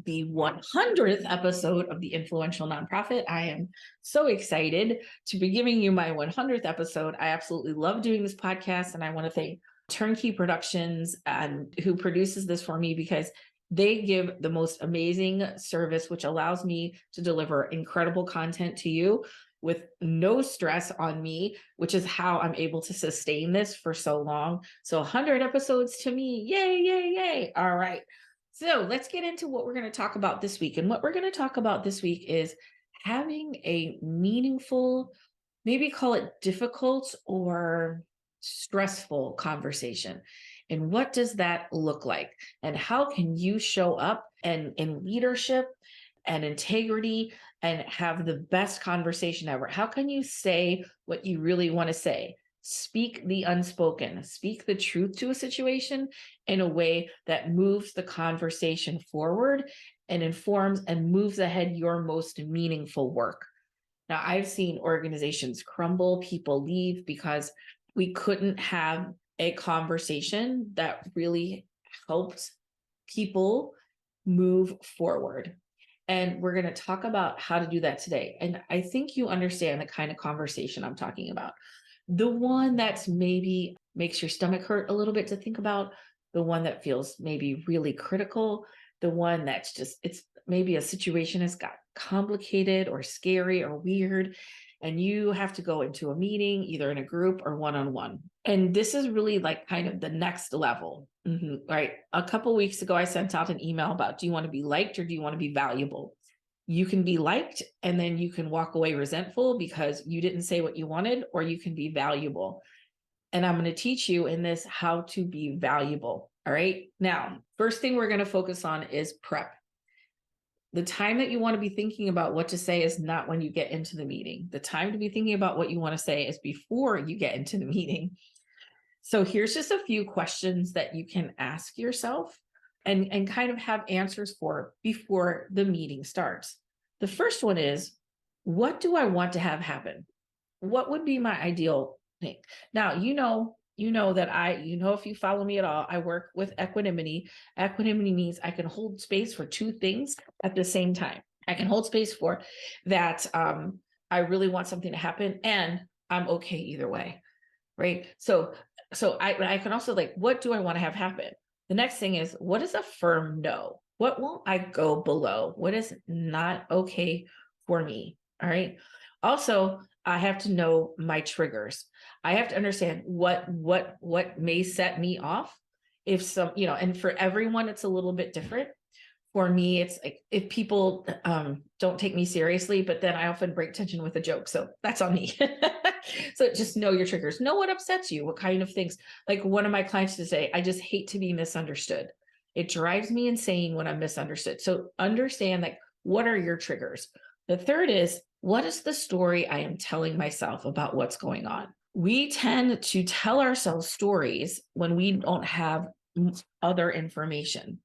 the 100th episode of the Influential Nonprofit. I am so excited to be giving you my 100th episode. I absolutely love doing this podcast, and I want to thank Turnkey Productions and who produces this for me, because they give the most amazing service, which allows me to deliver incredible content to you with no stress on me, which is how I'm able to sustain this for so long. So 100 episodes to me, yay, yay, yay. All right. So let's get into what we're going to talk about this week. And what we're going to talk about this week is having a meaningful, maybe call it difficult or stressful conversation. And what does that look like? And how can you show up and in leadership and integrity and have the best conversation ever? How can you say what you really want to say? Speak the unspoken, speak the truth to a situation in a way that moves the conversation forward and informs and moves ahead your most meaningful work. Now, I've seen organizations crumble, people leave because we couldn't have a conversation that really helped people move forward. And we're going to talk about how to do that today. And I think you understand the kind of conversation I'm talking about. The one that's maybe makes your stomach hurt a little bit to think about, the one that feels maybe really critical, the one that's just, it's maybe a situation has got complicated or scary or weird, and you have to go into a meeting, either in a group or one-on-one. And this is really like kind of the next level, right? A couple of weeks ago, I sent out an email about, do you want to be liked or do you want to be valuable? You can be liked and then you can walk away resentful because you didn't say what you wanted, or you can be valuable. And I'm going to teach you in this how to be valuable. All right. Now, first thing we're going to focus on is prep. The time that you want to be thinking about what to say is not when you get into the meeting. The time to be thinking about what you want to say is before you get into the meeting. So here's just a few questions that you can ask yourself and kind of have answers for before the meeting starts. The first one is, what do I want to have happen? What would be my ideal thing? Now, you know that if you follow me at all, I work with equanimity. Equanimity means I can hold space for two things at the same time. I can hold space for that. I really want something to happen and I'm okay either way. Right. So I can also what do I want to have happen? The next thing is, what is a firm no? What won't I go below? What is not okay for me? All right. Also, I have to know my triggers. I have to understand what may set me off. If some, and for everyone, it's a little bit different. For me, it's like if people don't take me seriously, but then I often break tension with a joke. So that's on me. So just know your triggers. Know what upsets you, what kind of things. Like one of my clients to say, I just hate to be misunderstood. It drives me insane when I'm misunderstood. So understand what are your triggers? The third is, what is the story I am telling myself about what's going on? We tend to tell ourselves stories when we don't have other information.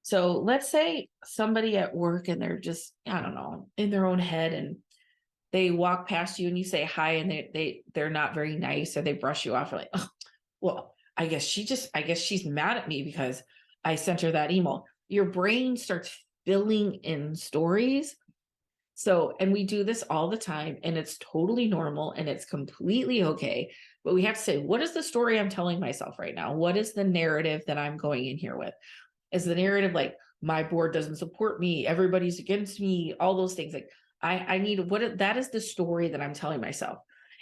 So let's say somebody at work and they're just, I don't know, in their own head, and they walk past you and you say hi and they're not very nice, or they brush you off. Like, oh, well, I guess she's mad at me because I sent her that email. Your brain starts filling in stories. So, and we do this all the time, and it's totally normal and it's completely okay. But we have to say, what is the story I'm telling myself right now? What is the narrative that I'm going in here with? Is the narrative my board doesn't support me, everybody's against me, all those things? I need that is the story that I'm telling myself.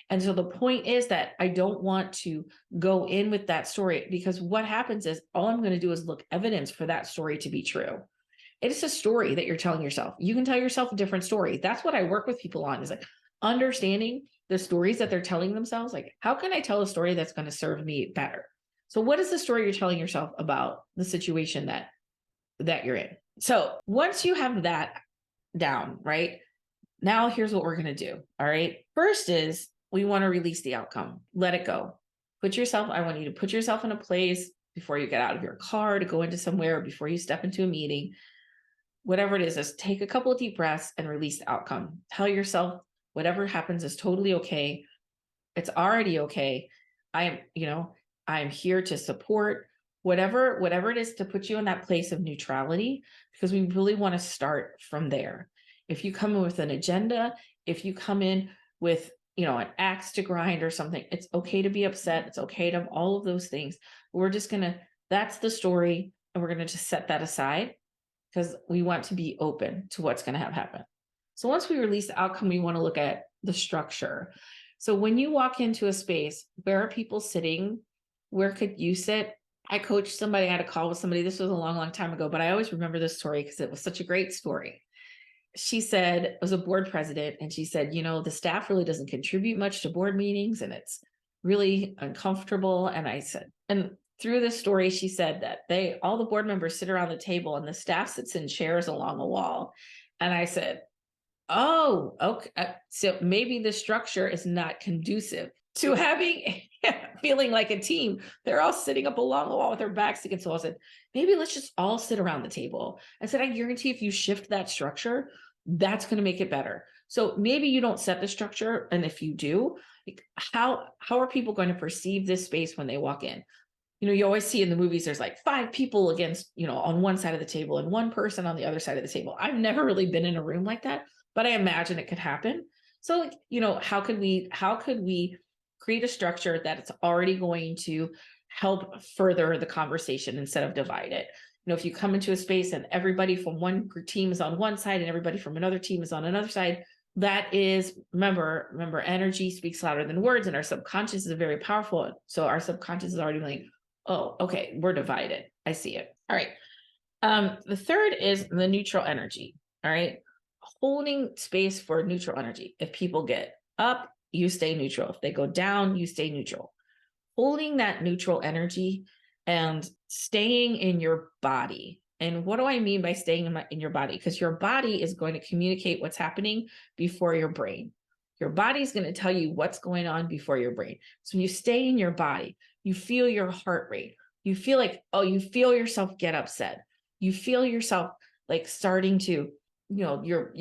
And so the point is that I don't want to go in with that story, because what happens is all I'm going to do is look evidence for that story to be true. It's a story that you're telling yourself. You can tell yourself a different story. That's what I work with people on, is understanding the stories that they're telling themselves. How can I tell a story that's going to serve me better? So what is the story you're telling yourself about the situation that you're in? So once you have that down, right, now here's what we're going to do. All right. First is we want to release the outcome. Let it go. I want you to put yourself in a place before you get out of your car to go into somewhere, before you step into a meeting, whatever it is, just take a couple of deep breaths and release the outcome. Tell yourself whatever happens is totally okay. It's already okay. I'm here to support. whatever it is to put you in that place of neutrality, because we really want to start from there. If you come in with an agenda, if you come in with, an axe to grind or something, it's okay to be upset. It's okay to have all of those things. We're just that's the story. And we're going to just set that aside because we want to be open to what's going to have happen. So once we release the outcome, we want to look at the structure. So when you walk into a space, where are people sitting? Where could you sit? I coached somebody, I had a call with somebody. This was a long, long time ago, but I always remember this story because it was such a great story. She said, it was a board president, and she said, the staff really doesn't contribute much to board meetings and it's really uncomfortable. And I said, and through this story, she said that all the board members sit around the table and the staff sits in chairs along the wall. And I said, oh, okay. So maybe the structure is not conducive to having feeling like a team. They're all sitting up along the wall with their backs against the wall. I said, maybe let's just all sit around the table. I said, I guarantee if you shift that structure, that's going to make it better. So maybe you don't set the structure. And if you do, how are people going to perceive this space when they walk in? You always see in the movies, there's like 5 people against, on one side of the table and 1 person on the other side of the table. I've never really been in a room like that, but I imagine it could happen. So, how could we create a structure that it's already going to help further the conversation instead of divide it? If you come into a space and everybody from one team is on one side and everybody from another team is on another side, that is, remember, energy speaks louder than words, and our subconscious is very powerful. So our subconscious is already like, oh, okay, we're divided. I see it. All right. The third is the neutral energy. All right. Holding space for neutral energy. If people get up, you stay neutral. If they go down, you stay neutral. Holding that neutral energy and staying in your body. And what do I mean by staying in your body? Because your body is going to communicate what's happening before your brain. Your body is going to tell you what's going on before your brain. So when you stay in your body, you feel your heart rate. You feel like, you feel yourself get upset. You feel yourself like starting to, your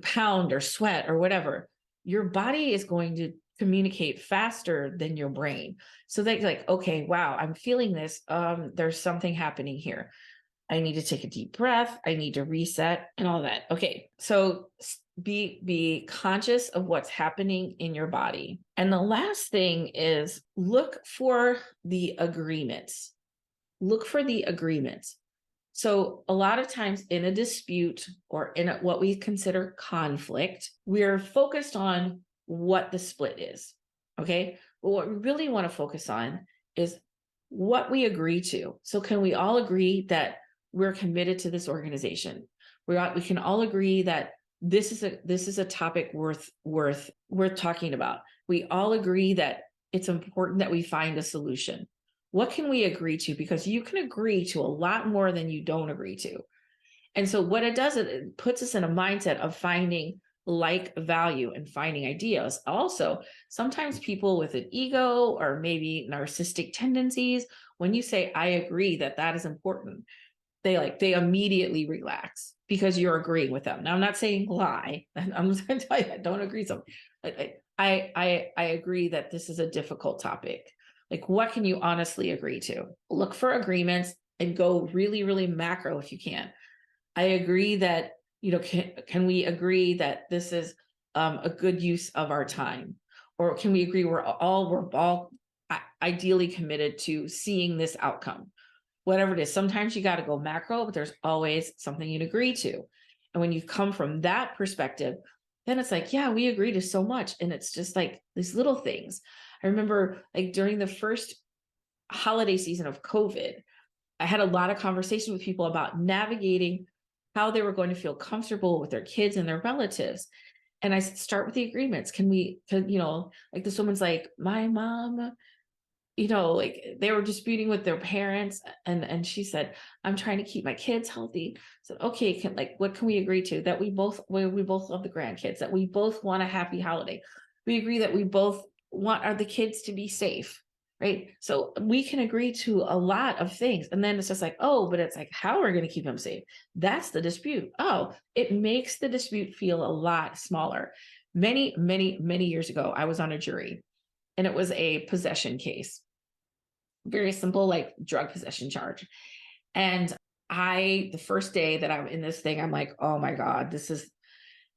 pound or sweat or whatever. Your body is going to communicate faster than your brain. So that you're like, okay, wow, I'm feeling this. There's something happening here. I need to take a deep breath. I need to reset and all that. Okay. So be conscious of what's happening in your body. And the last thing is look for the agreements. Look for the agreements. So a lot of times in a dispute or in what we consider conflict, we're focused on what the split is. Okay. But what we really want to focus on is what we agree to. So can we all agree that we're committed to this organization? We can all agree that this is a topic worth talking about. We all agree that it's important that we find a solution. What can we agree to? Because you can agree to a lot more than you don't agree to. And so what it does, it puts us in a mindset of finding like value and finding ideas. Also, sometimes people with an ego or maybe narcissistic tendencies, when you say, I agree that is important, they immediately relax because you're agreeing with them. Now, I'm not saying lie. I'm just going to tell you, I don't agree. So I agree that this is a difficult topic. Like, what can you honestly agree to? Look for agreements and go really, really macro if you can. I agree that, can we agree that this is a good use of our time? Or can we agree we're all ideally committed to seeing this outcome? Whatever it is, sometimes you got to go macro, but there's always something you'd agree to. And when you come from that perspective, then it's like, yeah, we agree to so much. And it's just like these little things. I remember like during the first holiday season of COVID, I had a lot of conversations with people about navigating how they were going to feel comfortable with their kids and their relatives. And I said, start with the agreements. Like this woman's like, my mom, like they were disputing with their parents. And she said, I'm trying to keep my kids healthy. So, okay, what can we agree to? That we both love the grandkids, that we both want a happy holiday. We agree that we both want the kids to be safe. Right. So we can agree to a lot of things. And then it's just like, but it's like, how are we going to keep them safe? That's the dispute. It makes the dispute feel a lot smaller. Many, many, many years ago, I was on a jury and it was a possession case. very simple, like drug possession charge. And the first day that I'm in this thing, I'm like, oh my God, this is,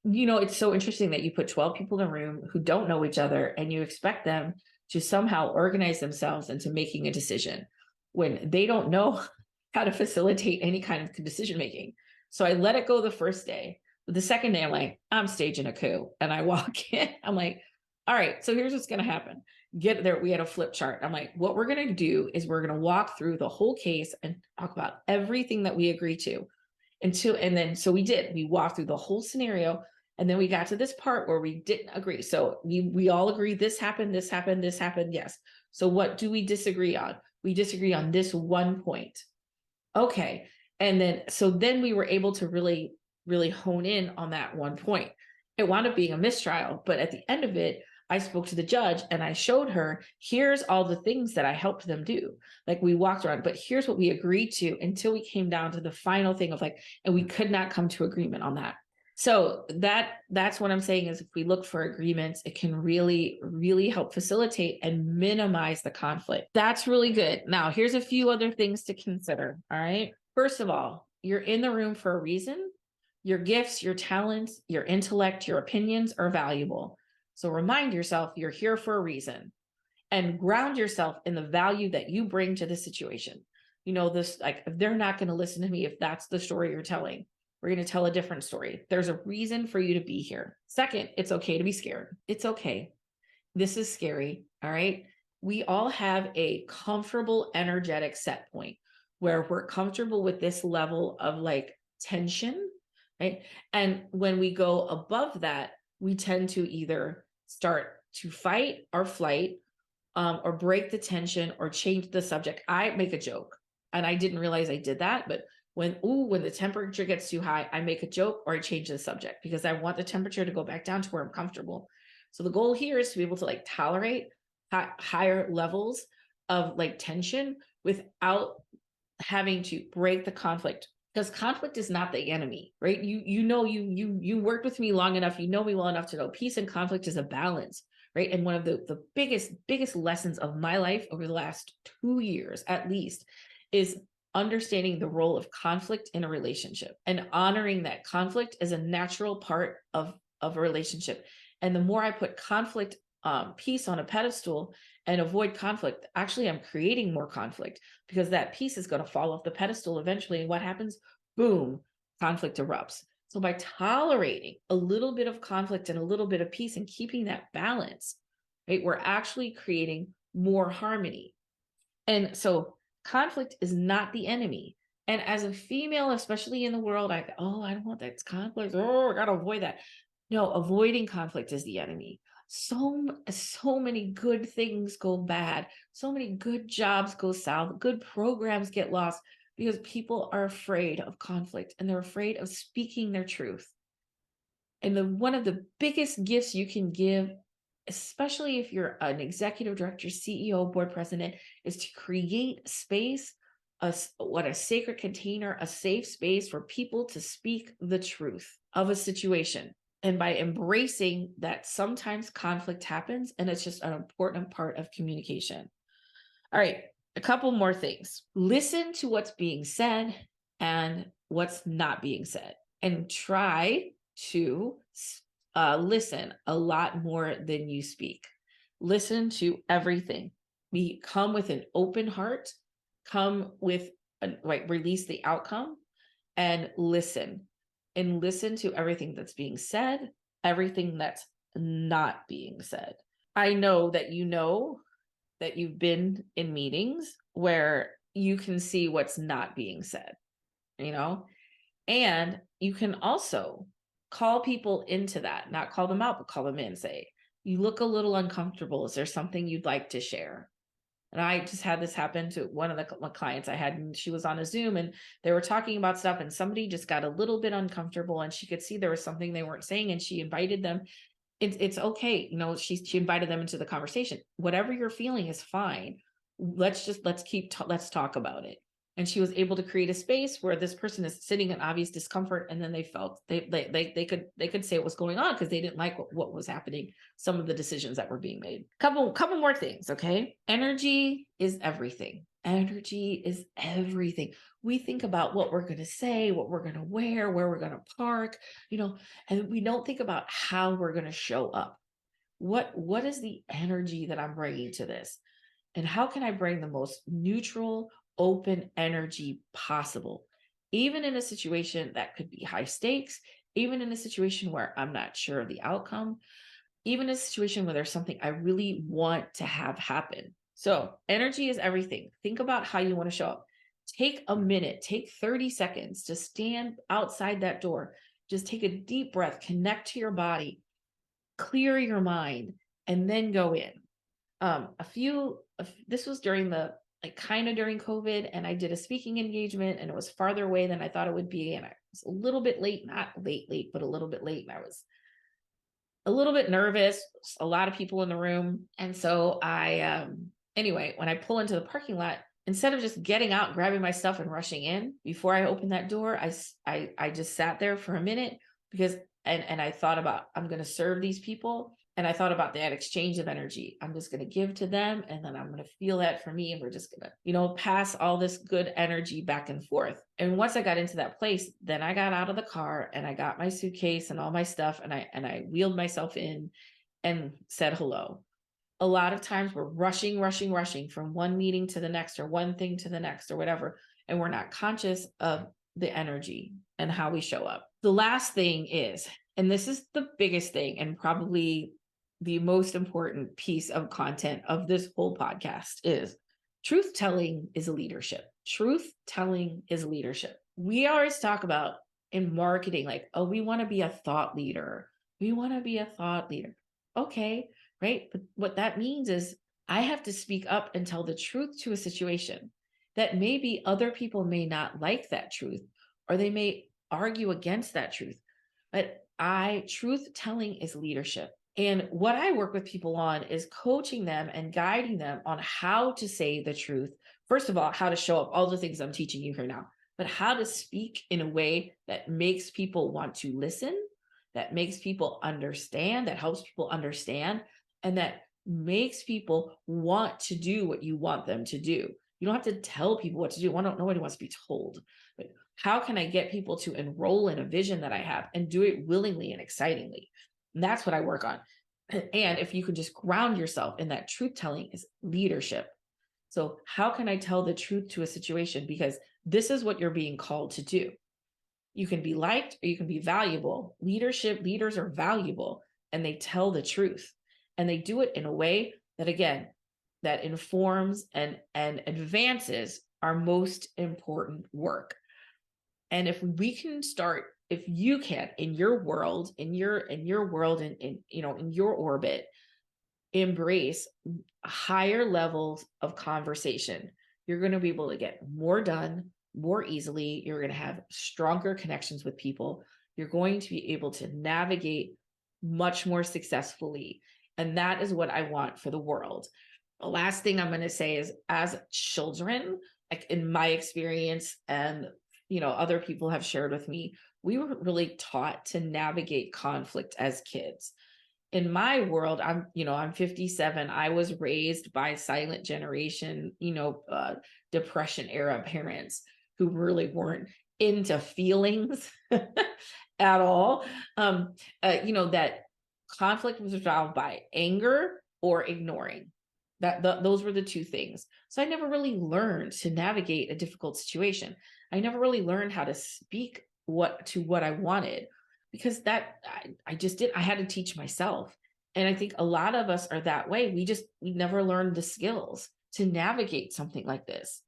it's so interesting that you put 12 people in a room who don't know each other and you expect them to somehow organize themselves into making a decision when they don't know how to facilitate any kind of decision making. So I let it go the first day. But the second day, I'm like, I'm staging a coup. And I walk in, I'm like, all right, so here's what's going to happen. Get there. We had a flip chart. I'm like, what we're going to do is we're going to walk through the whole case and talk about everything that we agree to so we did. We walked through the whole scenario. And then we got to this part where we didn't agree. So we all agree this happened, this happened, this happened. Yes. So what do we disagree on? We disagree on this one point. Okay. And then we were able to really, really hone in on that one point. It wound up being a mistrial, but at the end of it, I spoke to the judge and I showed her, here's all the things that I helped them do. Like we walked around, but here's what we agreed to until we came down to the final thing of like, and we could not come to agreement on that. So that's what I'm saying is if we look for agreements, it can really, really help facilitate and minimize the conflict. That's really good. Now, here's a few other things to consider. All right. First of all, you're in the room for a reason. Your gifts, your talents, your intellect, your opinions are valuable. So remind yourself you're here for a reason and ground yourself in the value that you bring to the situation. This, like, if they're not going to listen to me, if that's the story you're telling, we're going to tell a different story. There's a reason for you to be here. Second, it's okay to be scared. It's okay. This is scary. All right. We all have a comfortable energetic set point where we're comfortable with this level of like tension, right? And when we go above that, we tend to either start to fight or flight, or break the tension or change the subject. I make a joke and I didn't realize I did that, but when the temperature gets too high, I make a joke or I change the subject because I want the temperature to go back down to where I'm comfortable. So the goal here is to be able to like tolerate higher levels of like tension without having to break the conflict, because conflict is not the enemy, right? You worked with me long enough, you know me well enough to know peace and conflict is a balance, right? And one of the biggest lessons of my life over the last 2 years at least is understanding the role of conflict in a relationship and honoring that conflict is a natural part of a relationship. And the more I put conflict, peace on a pedestal and avoid conflict, actually I'm creating more conflict because that piece is going to fall off the pedestal eventually. And what happens? Boom, conflict erupts. So by tolerating a little bit of conflict and a little bit of peace and keeping that balance, right, we're actually creating more harmony. And so conflict is not the enemy. And as a female, especially in the world, I don't want that conflict. Oh, I got to avoid that. No, avoiding conflict is the enemy. So many good things go bad. So many good jobs go south. Good programs get lost because people are afraid of conflict and they're afraid of speaking their truth. And one of the biggest gifts you can give, especially if you're an executive director, CEO, board president, is to create space, a sacred container, a safe space for people to speak the truth of a situation. And by embracing that sometimes conflict happens, and it's just an important part of communication. All right, a couple more things. Listen to what's being said and what's not being said, and try to listen a lot more than you speak. Listen to everything. Come with an open heart, come with release the outcome and listen to everything that's being said, everything that's not being said. I know that you've been in meetings where you can see what's not being said, and you can also call people into that, not call them out, but call them in, say, you look a little uncomfortable. Is there something you'd like to share? And I just had this happen to one of my clients I had, and she was on a Zoom and they were talking about stuff and somebody just got a little bit uncomfortable and she could see there was something they weren't saying and she invited them. It's okay. She invited them into the conversation. Whatever you're feeling is fine. Let's talk about it. And she was able to create a space where this person is sitting in obvious discomfort, and then they felt they could say what was going on because they didn't like what was happening, some of the decisions that were being made. Couple more things, okay? Energy is everything. Energy is everything. We think about what we're going to say, what we're going to wear, where we're going to park, and we don't think about how we're going to show up. What is the energy that I'm bringing to this? And how can I bring the most neutral, open energy possible, even in a situation that could be high stakes, even in a situation where I'm not sure of the outcome, even in a situation where there's something I really want to have happen. So energy is everything. Think about how you want to show up. Take a minute, take 30 seconds to stand outside that door. Just take a deep breath, connect to your body, clear your mind, and then go in. This was during kind of during COVID, and I did a speaking engagement, and it was farther away than I thought it would be. And I was a little bit late, not late, but a little bit late. And I was a little bit nervous, a lot of people in the room. And so anyway, when I pull into the parking lot, instead of just getting out, grabbing my stuff and rushing in, before I opened that door, I just sat there for a minute because, and I thought about, I'm going to serve these people. And I thought about that exchange of energy. I'm just going to give to them, and then I'm going to feel that for me. And we're just going to, pass all this good energy back and forth. And once I got into that place, then I got out of the car and I got my suitcase and all my stuff. And I wheeled myself in and said hello. A lot of times we're rushing from one meeting to the next, or one thing to the next, or whatever. And we're not conscious of the energy and how we show up. The last thing is, and this is the biggest thing, and probably the most important piece of content of this whole podcast, is truth telling is leadership. Truth telling is leadership. We always talk about in marketing, like, oh, we want to be a thought leader. We want to be a thought leader. Okay, right? But what that means is I have to speak up and tell the truth to a situation that maybe other people may not like that truth, or they may argue against that truth. But truth telling is leadership. And what I work with people on is coaching them and guiding them on how to say the truth. First of all, how to show up, all the things I'm teaching you here now, but how to speak in a way that makes people want to listen, that makes people understand, that helps people understand, and that makes people want to do what you want them to do. You don't have to tell people what to do. Nobody wants to be told. But how can I get people to enroll in a vision that I have and do it willingly and excitingly? And that's what I work on. And if you can just ground yourself in that, truth telling is leadership. So how can I tell the truth to a situation? Because this is what you're being called to do. You can be liked or you can be valuable. Leaders are valuable, and they tell the truth, and they do it in a way that, again, that informs and advances our most important work. And if you can, in your world, in your orbit, embrace higher levels of conversation, you're going to be able to get more done more easily. You're going to have stronger connections with people. You're going to be able to navigate much more successfully. And that is what I want for the world. The last thing I'm going to say is, as children, like in my experience, and other people have shared with me, we were really taught to navigate conflict as kids. In my world, I'm 57. I was raised by silent generation, depression era parents who really weren't into feelings at all. That conflict was resolved by anger or ignoring. Those were the two things. So I never really learned to navigate a difficult situation. I never really learned how to speak what I wanted, because I just did. I had to teach myself. And I think a lot of us are that way. We never learned the skills to navigate something like this.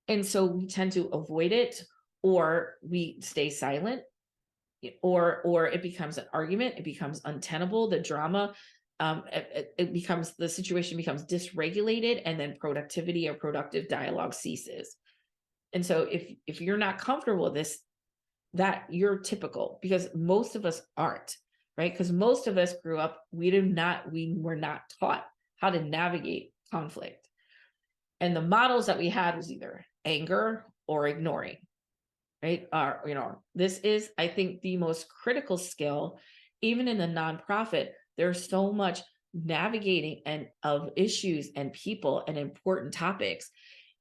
And so we tend to avoid it, or we stay silent, or it becomes an argument. It becomes untenable. The drama, the situation becomes dysregulated, and then productivity or productive dialogue ceases. And so if you're not comfortable with this, that you're typical, because most of us aren't, right? Because most of us grew up, we were not taught how to navigate conflict. And the models that we had was either anger or ignoring, right? This is, I think, the most critical skill, even in the nonprofit. There's so much navigating and of issues and people and important topics.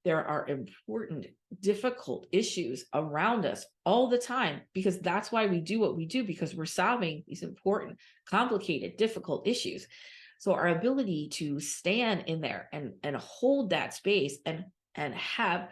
There are important, difficult issues around us all the time, because that's why we do what we do, because we're solving these important, complicated, difficult issues. So our ability to stand in there and hold that space and have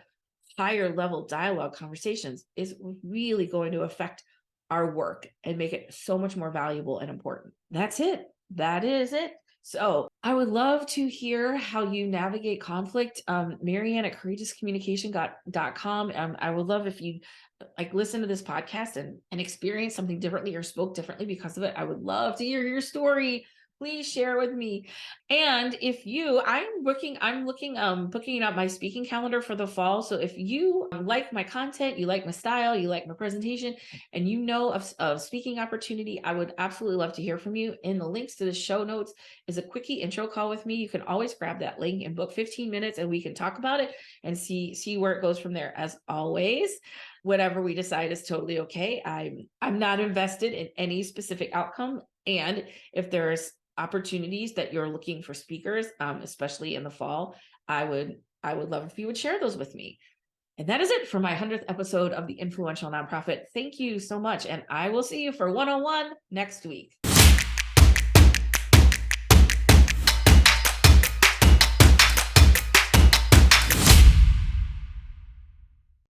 higher level dialogue conversations is really going to affect our work and make it so much more valuable and important. That's it. That is it. So I would love to hear how you navigate conflict. Maryanne at courageouscommunication.com. I would love if you listen to this podcast and experience something differently or spoke differently because of it. I would love to hear your story. Please share with me. And if you, booking out my speaking calendar for the fall. So if you like my content, you like my style, you like my presentation, and you know of speaking opportunity, I would absolutely love to hear from you. In the links to the show notes is a quickie intro call with me. You can always grab that link and book 15 minutes and we can talk about it and see where it goes from there. As always, whatever we decide is totally okay. I'm not invested in any specific outcome. And if there's opportunities that you're looking for speakers, especially in the fall, I would love if you would share those with me. And that is it for my 100th episode of the Influential Nonprofit. Thank you so much. And I will see you for 101 next week.